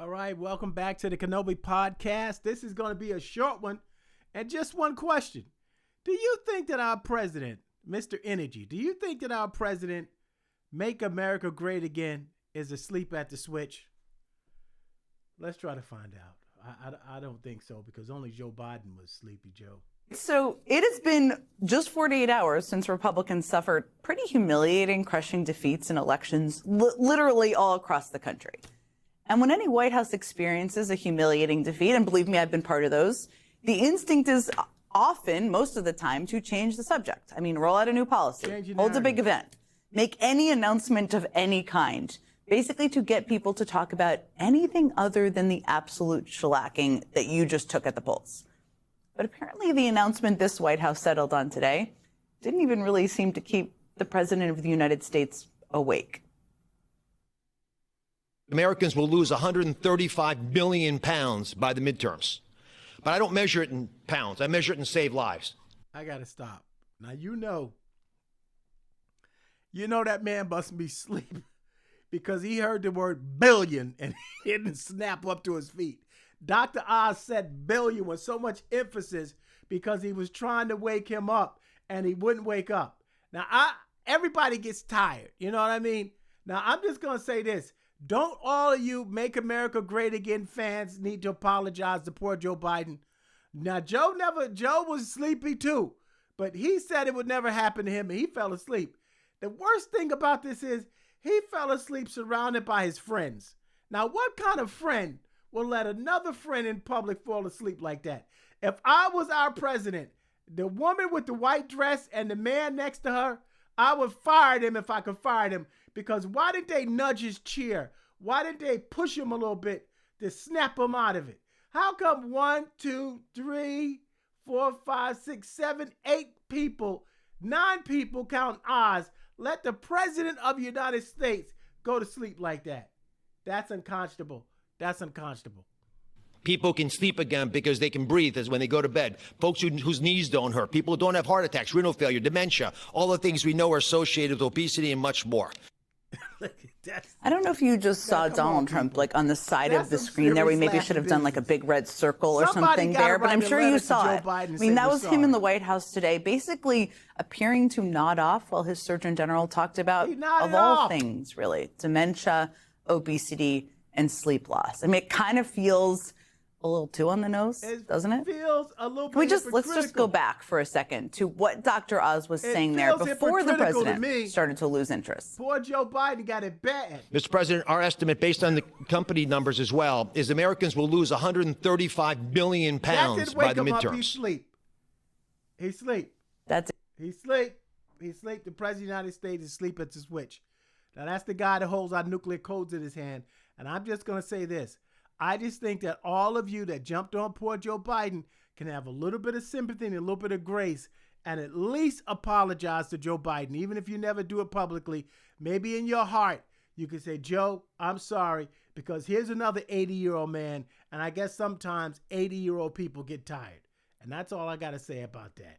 All right, welcome back to the Kenobi Podcast. This is going to be a short one, and just one question. Do you think that our president, Mr. Energy, do you think that our president, Make America Great Again, is asleep at the switch? Let's try to find out. I don't think so, because only Joe Biden was sleepy, Joe. So it has been just 48 hours since Republicans suffered pretty humiliating, crushing defeats in elections literally all across the country. And when any White House experiences a humiliating defeat, and believe me, I've been part of those, the instinct is often, most of the time, to change the subject. I mean, roll out a new policy, hold a big event, make any announcement of any kind, basically to get people to talk about anything other than the absolute shellacking that you just took at the polls. But apparently the announcement this White House settled on today didn't even really seem to keep the President of the United States awake. Americans will lose 135 billion pounds by the midterms. But I don't measure it in pounds. I measure it in saved lives. I got to stop. Now, you know that man must be asleep because he heard the word billion and he didn't snap up to his feet. Dr. Oz said billion with so much emphasis because he was trying to wake him up and he wouldn't wake up. Now, everybody gets tired. You know what I mean? Now, I'm just going to say this. Don't all of you Make America Great Again fans need to apologize to poor Joe Biden? Now, Joe was sleepy too, but he said it would never happen to him and he fell asleep. The worst thing about this is he fell asleep surrounded by his friends. Now, what kind of friend will let another friend in public fall asleep like that? If I was our president, the woman with the white dress and the man next to her, I would fire them if I could fire them. Because why didn't they nudge his chair? Why didn't they push him a little bit to snap him out of it? How come 1, 2, 3, 4, 5, 6, 7, 8 people, 9 people, count Oz, let the president of the United States go to sleep like that? That's unconscionable. That's unconscionable. People can sleep again because they can breathe as when they go to bed. Folks whose knees don't hurt. People who don't have heart attacks, renal failure, dementia, all the things we know are associated with obesity and much more. I don't know if you just saw Donald Trump like on the side of the screen there. We maybe should have done like a big red circle or something there, but I'm sure you saw it. I mean, that was him in the White House today, basically appearing to nod off while his Surgeon General talked about, of all things, really, dementia, obesity, and sleep loss. I mean, it kind of feels a little too on the nose, doesn't it? Feels a little Can we just let's just go back for a second to what Dr. Oz was saying there before the president started to lose interest. Poor Joe Biden got it bad. Mr. President, our estimate, based on the company numbers as well, is Americans will lose 135 billion pounds by the midterms. He sleep. He sleep. That's it. He sleep. He sleep. The president of the United States is asleep at the switch. Now, that's the guy that holds our nuclear codes in his hand. And I'm just going to say this. I just think that all of you that jumped on poor Joe Biden can have a little bit of sympathy and a little bit of grace and at least apologize to Joe Biden. Even if you never do it publicly, maybe in your heart, you can say, Joe, I'm sorry, because here's another 80-year-old man. And I guess sometimes 80-year-old people get tired. And that's all I got to say about that.